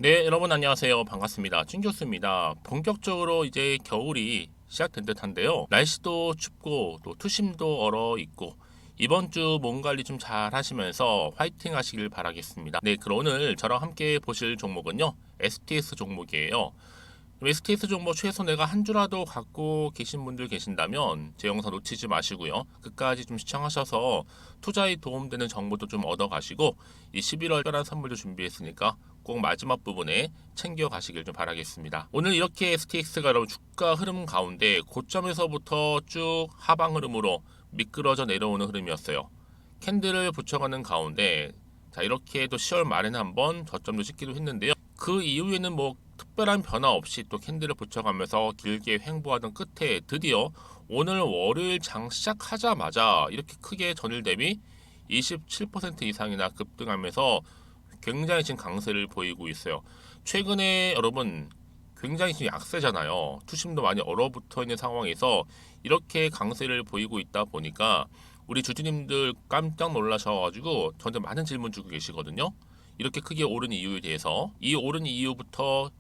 네, 여러분 안녕하세요. 반갑습니다. 찐 교수입니다. 본격적으로 이제 겨울이 시작된 듯한데요. 날씨도 춥고 또 투심도 얼어 있고 이번 주 몸 관리 좀 잘 하시면서 화이팅 하시길 바라겠습니다. 네, 그럼 오늘 저랑 함께 보실 종목은요. STS 종목이에요. STS 종목 최소 내가 한 주라도 갖고 계신 분들 계신다면 제 영상 놓치지 마시고요. 끝까지 좀 시청하셔서 투자에 도움되는 정보도 좀 얻어 가시고 이 11월 특별한 선물도 준비했으니까 꼭 마지막 부분에 챙겨 가시길 좀 바라겠습니다. 오늘 이렇게 STX가 여러분 주가 흐름 가운데 고점에서부터 쭉 하방 흐름으로 미끄러져 내려오는 흐름이었어요. 캔들을 붙여가는 가운데 자 이렇게 또 10월 말에는 한번 저점도 찍기도 했는데요. 그 이후에는 뭐 특별한 변화 없이 또 캔들을 붙여가면서 길게 횡보하던 끝에 드디어 오늘 월요일 장 시작하자마자 이렇게 크게 전일 대비 27% 이상이나 급등하면서 굉장히 지금 강세를 보이고 있어요. 최근에 여러분 굉장히 지금 약세잖아요. 투심도 많이 얼어붙어 있는 상황에서 이렇게 강세를 보이고 있다 보니까 우리 주주님들 깜짝 놀라셔가지고 저한테 많은 질문 주고 계시거든요. 이렇게 크게 오른 이유에 대해서 이 오른 이유부터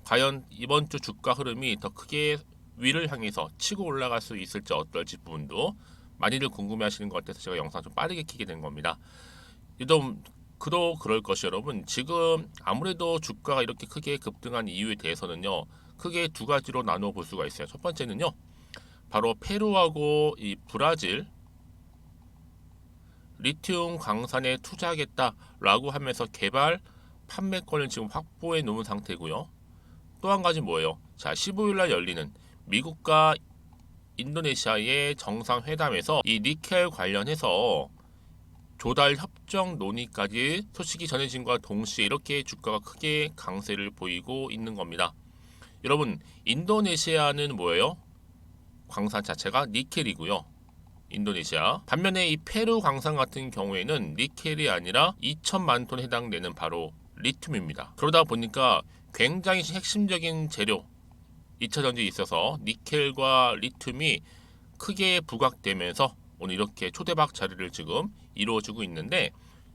과연 이번 주 주가 흐름이 더 크게 위를 향해서 치고 올라갈 수 있을지 어떨지 부분도 많이들 궁금해하시는 것 같아서 제가 영상 좀 빠르게 키게 된 겁니다. 좀 그도 그럴 것이 여러분 지금 아무래도 주가가 이렇게 크게 급등한 이유에 대해서는요 크게 두 가지로 나누어 볼 수가 있어요. 첫 번째는요 바로 페루하고 이 브라질 리튬 광산에 투자하겠다라고 하면서 개발 판매권을 지금 확보해 놓은 상태고요. 또 한 가지 뭐예요? 자, 15일 날 열리는 미국과 인도네시아의 정상회담에서 이 니켈 관련해서 조달 협정 논의까지 소식이 전해진과 동시에 이렇게 주가가 크게 강세를 보이고 있는 겁니다. 여러분, 인도네시아는 뭐예요? 광산 자체가 니켈이고요. 인도네시아. 반면에 이 페루 광산 같은 경우에는 니켈이 아니라 2천만 톤 해당되는 바로 리튬입니다. 그러다 보니까 굉장히 핵심적인 재료 2차 전지에 있어서 니켈과 리튬이 크게 부각되면서 오늘 이렇게 초대박 자리를 지금 이루어지고 있는데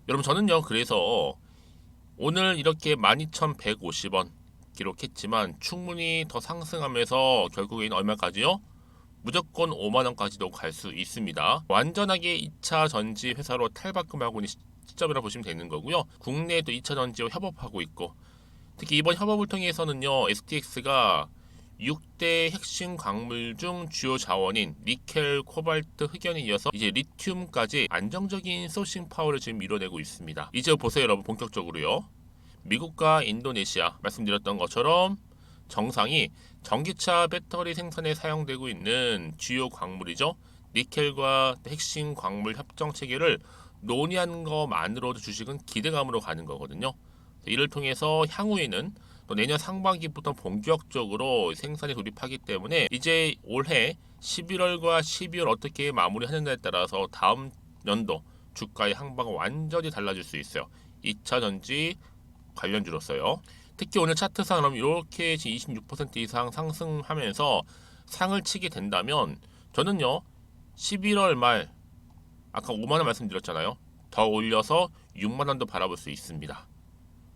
여러분 저는요 그래서 오늘 이렇게 12,150원 기록했지만 충분히 더 상승하면서 결국에는 얼마까지요? 무조건 5만원까지도 갈 수 있습니다. 완전하게 2차 전지 회사로 탈바꿈하고 있는 시점이라 보시면 되는 거고요. 국내에도 2차 전지와 협업하고 있고 특히 이번 협업을 통해서는요 STX가 6대 핵심 광물 중 주요 자원인 니켈, 코발트, 흑연에 이어서 이제 리튬까지 안정적인 소싱 파워를 지금 이뤄내고 있습니다. 이제 보세요 여러분 본격적으로요. 미국과 인도네시아 말씀드렸던 것처럼 정상이 전기차 배터리 생산에 사용되고 있는 주요 광물이죠. 니켈과 핵심 광물 협정 체계를 논의한 것만으로도 주식은 기대감으로 가는 거거든요. 이를 통해서 향후에는 또 내년 상반기부터 본격적으로 생산에 돌입하기 때문에 이제 올해 11월과 12월 어떻게 마무리하느냐에 따라서 다음 연도 주가의 항방은 완전히 달라질 수 있어요. 2차 전지 관련주로서요. 특히 오늘 차트상 이렇게 26% 이상 상승하면서 상을 치게 된다면 저는요 11월 말 아까 5만 원 말씀드렸잖아요. 더 올려서 6만 원도 바라볼 수 있습니다.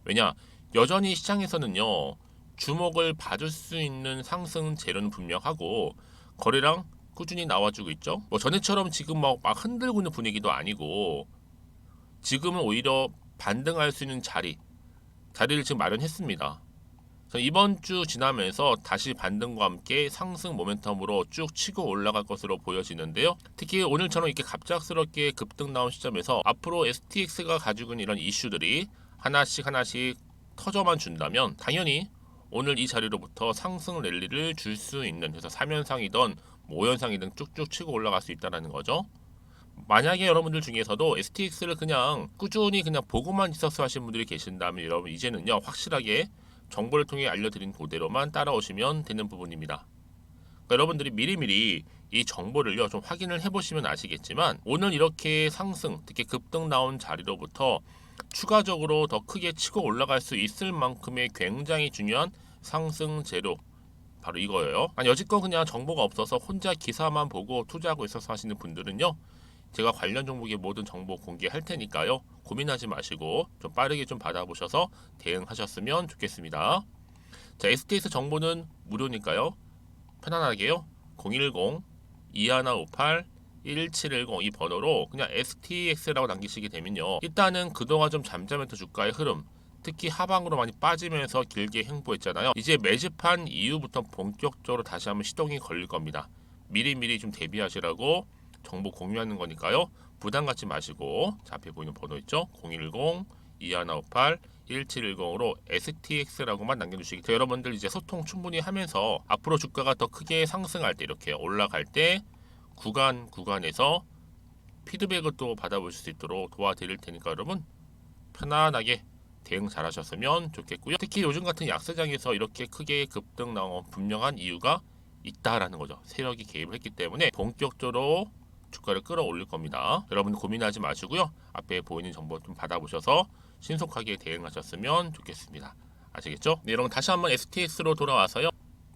왜냐 여전히 시장에서는요 주목을 받을 수 있는 상승 재료는 분명하고 거래량 꾸준히 나와주고 있죠. 뭐 전에처럼 지금 막 흔들고 있는 분위기도 아니고 지금은 오히려 반등할 수 있는 자리를 지금 마련했습니다. 이번 주 지나면서 다시 반등과 함께 상승 모멘텀으로 쭉 치고 올라갈 것으로 보여지는데요. 특히 오늘처럼 이렇게 갑작스럽게 급등 나온 시점에서 앞으로 STX가 가지고 있는 이런 이슈들이 하나씩 터져만 준다면 당연히 오늘 이 자리로부터 상승 랠리를 줄 수 있는 그래서 3연상이든 5연상이든 쭉쭉 치고 올라갈 수 있다는 거죠. 만약에 여러분들 중에서도 STX를 그냥 꾸준히 그냥 보고만 있었어 하신 분들이 계신다면 여러분 이제는요 확실하게 정보를 통해 알려드린 그대로만 따라오시면 되는 부분입니다. 그러니까 여러분들이 미리미리 이 정보를요 좀 확인을 해보시면 아시겠지만 오늘 이렇게 상승 특히 급등 나온 자리로부터 추가적으로 더 크게 치고 올라갈 수 있을 만큼의 굉장히 중요한 상승 재료 바로 이거예요. 여지껏 그냥 정보가 없어서 혼자 기사만 보고 투자하고 있어서 하시는 분들은요 제가 관련 종목의 모든 정보 공개할 테니까요. 고민하지 마시고 좀 빠르게 좀 받아보셔서 대응하셨으면 좋겠습니다. 자, STX 정보는 무료니까요. 편안하게요. 010-2158-1710 이 번호로 그냥 STX라고 남기시게 되면요. 일단은 그동안 좀 잠잠했던 주가의 흐름, 특히 하방으로 많이 빠지면서 길게 횡보했잖아요. 이제 매집한 이후부터 본격적으로 다시 한번 시동이 걸릴 겁니다. 미리미리 좀 대비하시라고 정보 공유하는 거니까요. 부담 갖지 마시고, 자, 앞에 보이는 번호 있죠? 010-2158-1710으로 STX라고만 남겨주시기 바랍니다. 여러분들 이제 소통 충분히 하면서 앞으로 주가가 더 크게 상승할 때, 이렇게 올라갈 때 구간에서 피드백을 또 받아보실 수 있도록 도와드릴 테니까 여러분 편안하게 대응 잘 하셨으면 좋겠고요. 특히 요즘 같은 약세장에서 이렇게 크게 급등 나온 분명한 이유가 있다라는 거죠. 세력이 개입을 했기 때문에 본격적으로 주가를 끌어올릴 겁니다. 여러분 고민하지 마시고요. 앞에 보이는 정보 좀 받아보셔서 신속하게 대응하셨으면 좋겠습니다. 아시겠죠? 네, 여러분 다시 한번 STX로 돌아와서요.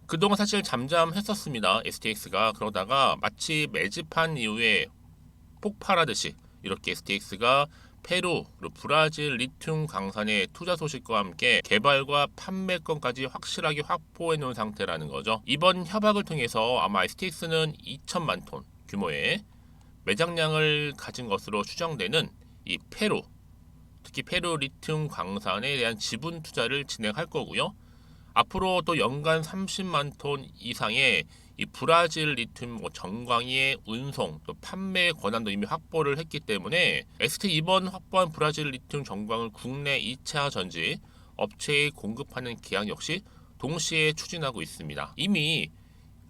그동안 사실 잠잠했었습니다. STX가. 그러다가 마치 매집한 이후에 폭발하듯이 이렇게 STX가 페루, 그리고 브라질 리튬 광산의 투자 소식과 함께 개발과 판매권까지 확실하게 확보해 놓은 상태라는 거죠. 이번 협약을 통해서 아마 STX는 2천만 톤 규모의 매장량을 가진 것으로 추정되는 이 페루, 특히 페루 리튬 광산에 대한 지분 투자를 진행할 거고요. 앞으로 또 연간 30만 톤 이상의 이 브라질 리튬 정광의 운송 또 판매 권한도 이미 확보를 했기 때문에 ST 이번 확보한 브라질 리튬 정광을 국내 2차 전지 업체에 공급하는 계약 역시 동시에 추진하고 있습니다. 이미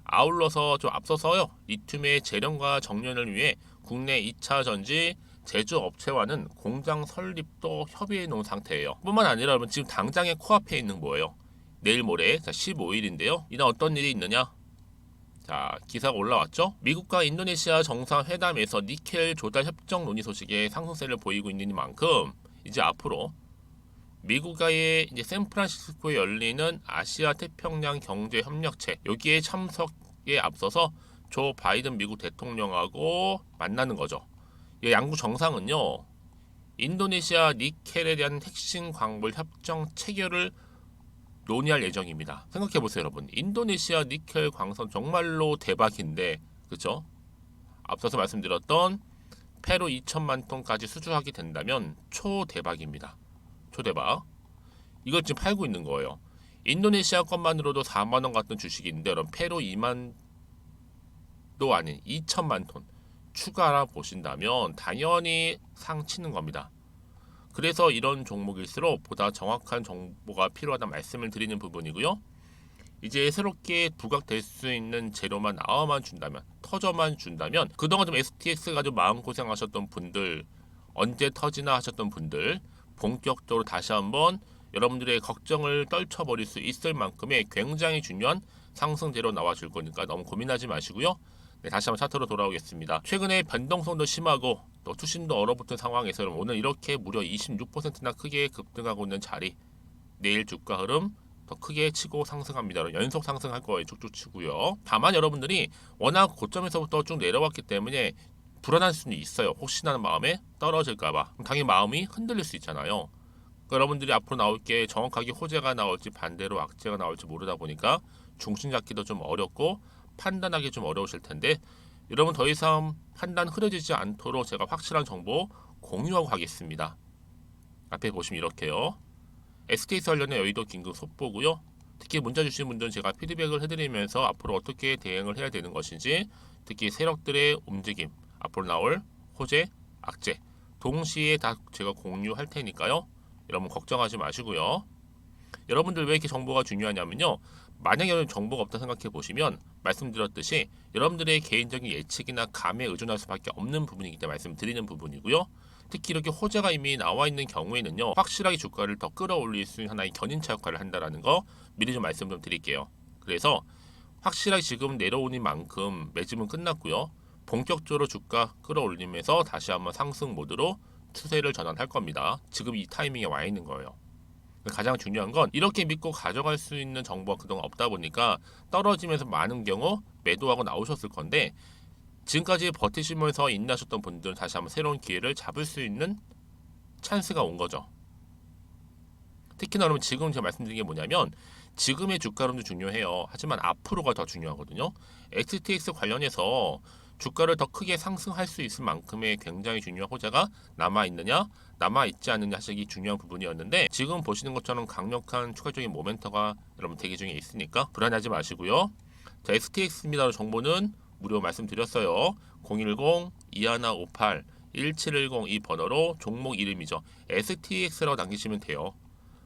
아울러서 좀 앞서서요. 리튬의 재련과 정련을 위해 국내 2차 전지 제조업체와는 공장 설립도 협의해 놓은 상태예요. 뿐만 아니라 여러분 지금 당장에 코앞에 있는 뭐예요? 내일 모레 15일인데요. 이날 어떤 일이 있느냐? 자, 기사가 올라왔죠. 미국과 인도네시아 정상회담에서 니켈 조달 협정 논의 소식에 상승세를 보이고 있는 만큼 이제 앞으로 미국과의 이제 샌프란시스코에 열리는 아시아 태평양 경제 협력체 여기에 참석에 앞서서 조 바이든 미국 대통령하고 만나는 거죠. 이 양국 정상은요. 인도네시아 니켈에 대한 핵심 광물 협정 체결을 논의할 예정입니다. 생각해보세요, 여러분. 인도네시아 니켈 광선 정말로 대박인데, 그렇죠? 앞서서 말씀드렸던 페루 2천만 톤까지 수주하게 된다면 초대박입니다. 초대박. 이걸 지금 팔고 있는 거예요. 인도네시아 것만으로도 4만 원 같은 주식인데, 여러분 페루 2만도 아닌 2천만 톤 추가라 보신다면 당연히 상치는 겁니다. 그래서 이런 종목일수록 보다 정확한 정보가 필요하다 말씀을 드리는 부분이고요. 이제 새롭게 부각될 수 있는 재료만 나와만 준다면, 터져만 준다면 그동안 좀 STX 가지고 마음고생 하셨던 분들, 언제 터지나 하셨던 분들 본격적으로 다시 한번 여러분들의 걱정을 떨쳐버릴 수 있을 만큼의 굉장히 중요한 상승 재료 나와줄 거니까 너무 고민하지 마시고요. 네, 다시 한번 차트로 돌아오겠습니다. 최근에 변동성도 심하고 또 투심도 얼어붙은 상황에서 오늘 이렇게 무려 26%나 크게 급등하고 있는 자리, 내일 주가 흐름 더 크게 치고 상승합니다. 연속 상승할 거예요. 쭉쭉 치고요. 다만 여러분들이 워낙 고점에서부터 쭉 내려왔기 때문에 불안할 수는 있어요. 혹시나 하는 마음에 떨어질까봐. 당연히 마음이 흔들릴 수 있잖아요. 그러니까 여러분들이 앞으로 나올 게 정확하게 호재가 나올지 반대로 악재가 나올지 모르다 보니까 중심 잡기도 좀 어렵고 판단하기 좀 어려우실 텐데 여러분 더 이상 판단 흐려지지 않도록 제가 확실한 정보 공유하고 가겠습니다. 앞에 보시면 이렇게요. STX 관련해 여의도 긴급 속보고요. 특히 문자 주신 분들은 제가 피드백을 해드리면서 앞으로 어떻게 대응을 해야 되는 것인지, 특히 세력들의 움직임, 앞으로 나올 호재, 악재 동시에 다 제가 공유할 테니까요. 여러분 걱정하지 마시고요. 여러분들 왜 이렇게 정보가 중요하냐면요. 만약에 정보가 없다 생각해 보시면 말씀드렸듯이 여러분들의 개인적인 예측이나 감에 의존할 수밖에 없는 부분이기 때문에 말씀드리는 부분이고요. 특히 이렇게 호재가 이미 나와 있는 경우에는요. 확실하게 주가를 더 끌어올릴 수 있는 하나의 견인차 역할을 한다는 거 미리 좀 말씀 좀 드릴게요. 그래서 확실하게 지금 내려오는 만큼 매집은 끝났고요. 본격적으로 주가 끌어올리면서 다시 한번 상승 모드로 추세를 전환할 겁니다. 지금 이 타이밍에 와 있는 거예요. 가장 중요한 건 이렇게 믿고 가져갈 수 있는 정보가 그동안 없다 보니까 떨어지면서 많은 경우 매도하고 나오셨을 건데 지금까지 버티시면서 인내하셨던 분들은 다시 한번 새로운 기회를 잡을 수 있는 찬스가 온 거죠. 특히나 여러분 지금 제가 말씀드린 게 뭐냐면 지금의 주가 흐름도 중요해요. 하지만 앞으로가 더 중요하거든요. XTX 관련해서 주가를 더 크게 상승할 수 있을 만큼의 굉장히 중요한 호재가 남아있느냐 남아있지 않느냐 하시기 중요한 부분이었는데 지금 보시는 것처럼 강력한 추가적인 모멘터가 여러분 대기 중에 있으니까 불안하지 마시고요. 자, XTX입니다. 정보는 무료 말씀드렸어요. 010-2158-1710 이 번호로 종목 이름이죠. STX라고 남기시면 돼요.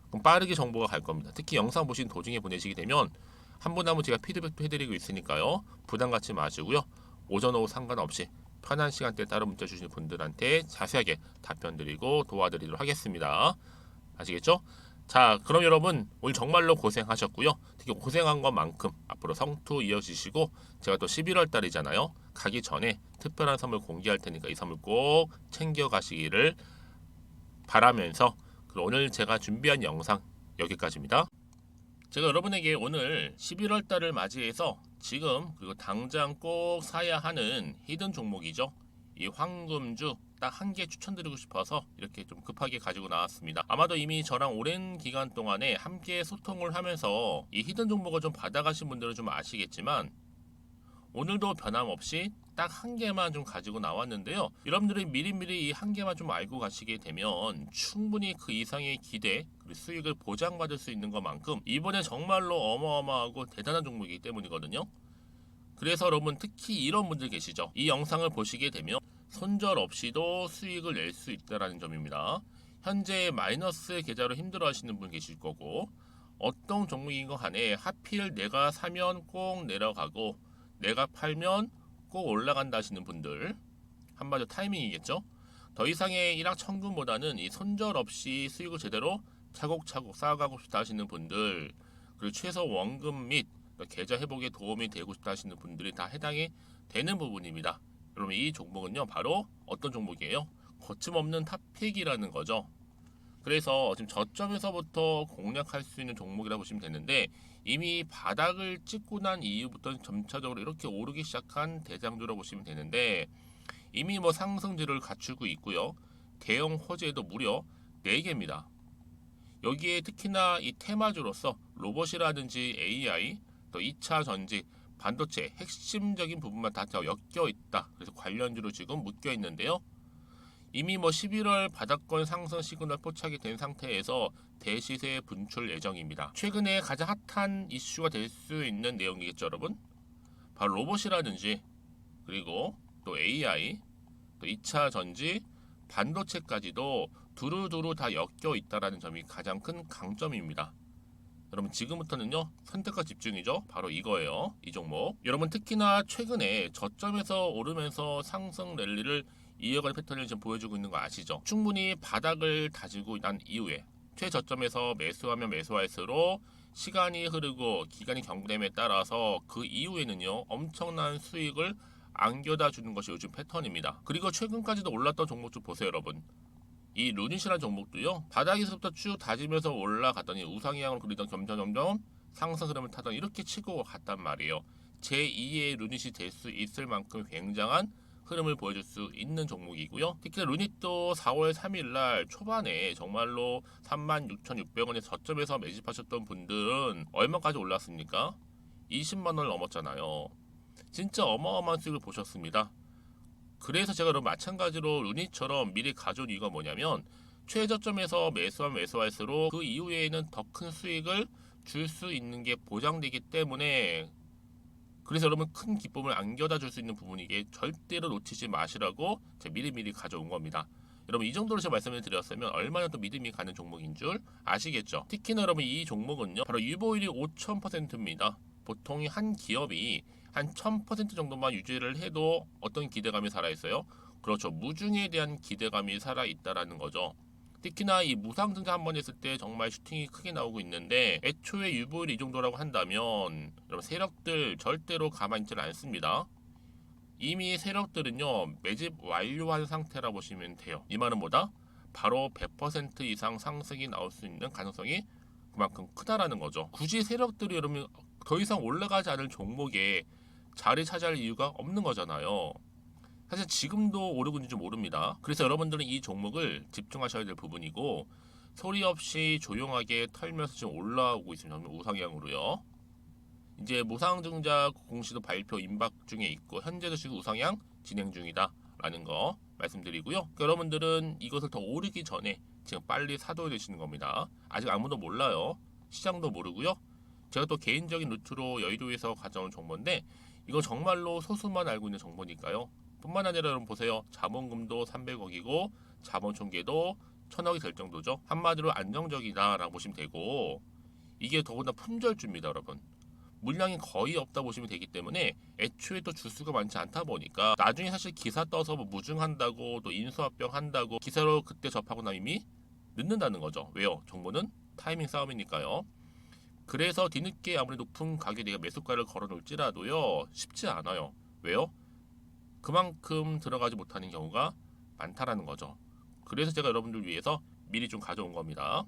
그럼 빠르게 정보가 갈 겁니다. 특히 영상 보신 도중에 보내시게 되면 한 분 한 분 제가 피드백도 해드리고 있으니까요. 부담 갖지 마시고요. 오전 오후 상관없이 편한 시간대에 따로 문자 주시는 분들한테 자세하게 답변 드리고 도와드리도록 하겠습니다. 아시겠죠? 자, 그럼 여러분 오늘 정말로 고생하셨고요. 특히 고생한 것만큼 앞으로 성투 이어지시고 제가 또 11월 달이잖아요. 가기 전에 특별한 선물 공개할 테니까 이 선물 꼭 챙겨가시기를 바라면서 오늘 제가 준비한 영상 여기까지입니다. 제가 여러분에게 오늘 11월 달을 맞이해서 지금 그리고 당장 꼭 사야 하는 히든 종목이죠. 이 황금주 딱 한 개 추천드리고 싶어서 이렇게 좀 급하게 가지고 나왔습니다. 아마도 이미 저랑 오랜 기간 동안에 함께 소통을 하면서 이 히든 종목을 좀 받아가신 분들은 좀 아시겠지만 오늘도 변함없이 딱 한 개만 좀 가지고 나왔는데요. 여러분들이 미리미리 이 한 개만 좀 알고 가시게 되면 충분히 그 이상의 기대 그리고 수익을 보장받을 수 있는 것만큼 이번에 정말로 어마어마하고 대단한 종목이기 때문이거든요. 그래서 여러분 특히 이런 분들 계시죠. 이 영상을 보시게 되면 손절 없이도 수익을 낼 수 있다는 점입니다. 현재 마이너스 계좌로 힘들어 하시는 분 계실 거고 어떤 종목인 거 간에 하필 내가 사면 꼭 내려가고 내가 팔면 꼭 올라간다 하시는 분들 한마디로 타이밍이겠죠. 더 이상의 일확천금보다는 이 손절 없이 수익을 제대로 차곡차곡 쌓아가고 싶다 하시는 분들 그리고 최소 원금 및 계좌 회복에 도움이 되고 싶다 하시는 분들이 다 해당이 되는 부분입니다. 여러분 이 종목은요 바로 어떤 종목이에요? 거침없는 탑픽이라는 거죠. 그래서 지금 저점에서부터 공략할 수 있는 종목이라고 보시면 되는데 이미 바닥을 찍고 난 이후부터 점차적으로 이렇게 오르기 시작한 대장주라고 보시면 되는데 이미 뭐 상승률을 갖추고 있고요. 대형 호재도 무려 4개입니다. 여기에 특히나 이 테마주로서 로봇이라든지 AI, 또 2차 전지, 반도체 핵심적인 부분만 다 엮여 있다. 그래서 관련주로 지금 묶여 있는데요. 이미 뭐 11월 바닥권 상승 시그널 포착이 된 상태에서 대시세 분출 예정입니다. 최근에 가장 핫한 이슈가 될 수 있는 내용이겠죠, 여러분? 바로 로봇이라든지 그리고 또 AI, 또 2차 전지, 반도체까지도 두루두루 다 엮여 있다는 점이 가장 큰 강점입니다. 여러분 지금부터는요 선택과 집중이죠. 바로 이거예요. 이 종목. 여러분 특히나 최근에 저점에서 오르면서 상승 랠리를 이어가는 패턴을 지금 보여주고 있는 거 아시죠? 충분히 바닥을 다지고 난 이후에 최저점에서 매수하면 매수할수록 시간이 흐르고 기간이 경과됨에 따라서 그 이후에는요 엄청난 수익을 안겨다 주는 것이 요즘 패턴입니다. 그리고 최근까지도 올랐던 종목 좀 보세요, 여러분. 이 루닛이라는 종목도요 바닥에서부터 쭉 다지면서 올라갔더니 우상향으로 그리던 점점 상승 흐름을 타던 이렇게 치고 갔단 말이에요. 제2의 루닛이 될 수 있을 만큼 굉장한 흐름을 보여줄 수 있는 종목이고요. 특히 루닛도 4월 3일날 초반에 정말로 36,600원의 저점에서 매집하셨던 분들은 얼마까지 올랐습니까? 20만원을 넘었잖아요. 진짜 어마어마한 수익을 보셨습니다. 그래서 제가 그럼 마찬가지로 루닛처럼 미리 가져온 이유가 뭐냐면 최저점에서 매수하면 매수할수록 그 이후에는 더 큰 수익을 줄 수 있는 게 보장되기 때문에 그래서 여러분 큰 기쁨을 안겨다 줄 수 있는 부분이기에 절대로 놓치지 마시라고 제가 미리미리 가져온 겁니다. 여러분 이 정도로 제가 말씀을 드렸으면 얼마나 또 믿음이 가는 종목인 줄 아시겠죠? 특히나 여러분 이 종목은요 바로 유보율이 5000%입니다. 보통 한 기업이 한 1000% 정도만 유지를 해도 어떤 기대감이 살아있어요? 그렇죠. 무중에 대한 기대감이 살아있다라는 거죠. 특히나 이 무상증자 한번 했을 때 정말 슈팅이 크게 나오고 있는데 애초에 유보율이 이 정도라고 한다면 여러분 세력들 절대로 가만히 있지는 않습니다. 이미 세력들은요 매집 완료한 상태라 보시면 돼요. 이 말은 뭐다? 바로 100% 이상 상승이 나올 수 있는 가능성이 그만큼 크다라는 거죠. 굳이 세력들이 여러분 더 이상 올라가지 않을 종목에 자리 차지할 이유가 없는 거잖아요. 사실 지금도 오르고 있는지 모릅니다. 그래서 여러분들은 이 종목을 집중하셔야 될 부분이고, 소리 없이 조용하게 털면서 지금 올라오고 있습니다. 우상향으로요. 이제 무상증자 공시도 발표 임박 중에 있고, 현재도 지금 우상향 진행 중이다라는 거 말씀드리고요. 그러니까 여러분들은 이것을 더 오르기 전에 지금 빨리 사둬야 되시는 겁니다. 아직 아무도 몰라요. 시장도 모르고요. 제가 또 개인적인 루트로 여의도에서 가져온 정보인데, 이거 정말로 소수만 알고 있는 정보니까요. 뿐만 아니라 여러분 보세요. 자본금도 300억이고 자본 총계도 1000억이 될 정도죠. 한마디로 안정적이다라고 보시면 되고, 이게 더구나 품절주입니다, 여러분. 물량이 거의 없다 보시면 되기 때문에 애초에 또 주수가 많지 않다 보니까 나중에 사실 기사 떠서 뭐 무증한다고 또 인수합병 한다고 기사로 그때 접하고 나면 이미 늦는다는 거죠. 왜요? 정보는 타이밍 싸움이니까요. 그래서 뒤늦게 아무리 높은 가격에 내가 매수가를 걸어 놓을지라도요, 쉽지 않아요. 왜요? 그만큼 들어가지 못하는 경우가 많다라는 거죠. 그래서 제가 여러분들 위해서 미리 좀 가져온 겁니다.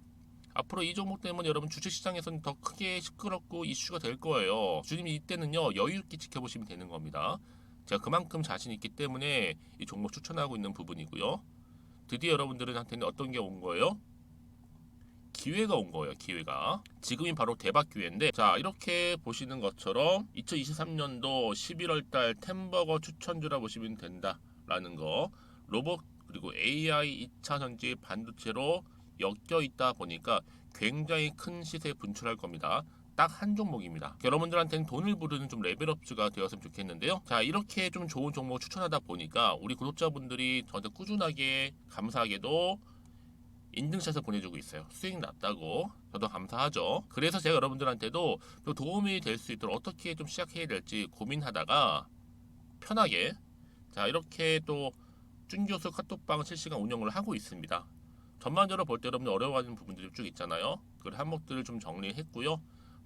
앞으로 이 종목 때문에 여러분 주식시장에서는 더 크게 시끄럽고 이슈가 될 거예요. 주님이 이때는요, 여유 있게 지켜보시면 되는 겁니다. 제가 그만큼 자신 있기 때문에 이 종목 추천하고 있는 부분이고요. 드디어 여러분들한테는 어떤 게 온 거예요? 기회가 온 거예요. 기회가. 지금이 바로 대박 기회인데, 자, 이렇게 보시는 것처럼 2023년도 11월 달 템버거 추천주라 보시면 된다라는 거. 로봇 그리고 AI 2차 전지 반도체로 엮여 있다 보니까 굉장히 큰 시세 분출할 겁니다. 딱 한 종목입니다. 여러분들한테는 돈을 부르는 좀 레벨업주가 되었으면 좋겠는데요. 자, 이렇게 좀 좋은 종목 추천하다 보니까 우리 구독자분들이 저한테 꾸준하게 감사하게도 인증샷을 보내주고 있어요. 수익 났다고. 저도 감사하죠. 그래서 제가 여러분들한테도 또 도움이 될 수 있도록 어떻게 좀 시작해야 될지 고민하다가 편하게, 자, 이렇게 또 준교수 카톡방 실시간 운영을 하고 있습니다. 전반적으로 볼 때 여러분들 어려워하는 부분들이 쭉 있잖아요. 그 항목들을 좀 정리했고요.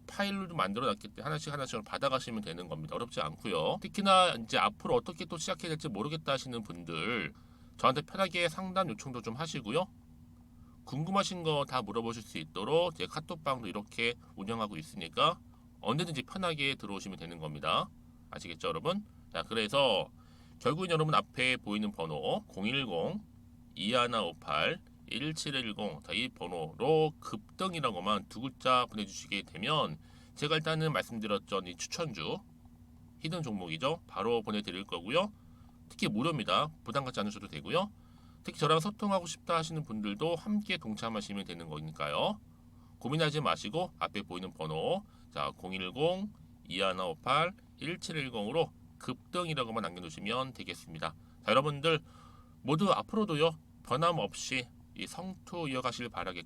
파일로 좀 만들어 놨기 때문에 하나씩 받아가시면 되는 겁니다. 어렵지 않고요. 특히나 이제 앞으로 어떻게 또 시작해야 될지 모르겠다 하시는 분들, 저한테 편하게 상담 요청도 좀 하시고요. 궁금하신 거 다 물어보실 수 있도록 제 카톡방도 이렇게 운영하고 있으니까 언제든지 편하게 들어오시면 되는 겁니다. 아시겠죠, 여러분? 자, 그래서 결국은 여러분 앞에 보이는 번호 010-2158-1710, 자, 이 번호로 급등이라고만 두 글자 보내주시게 되면 제가 일단은 말씀드렸던 이 추천주 히든 종목이죠. 바로 보내드릴 거고요. 특히 무료입니다. 부담 갖지 않으셔도 되고요. 특히 저랑 소통하고 싶다 하시는 분들도 함께 동참하시면 되는 거니까요. 고민하지 마시고 앞에 보이는 번호, 자, 010-2158-1710으로 급등이라고만 남겨놓으시면 되겠습니다. 자, 여러분들 모두 앞으로도요, 변함없이 이 성투 이어가실 바라겠고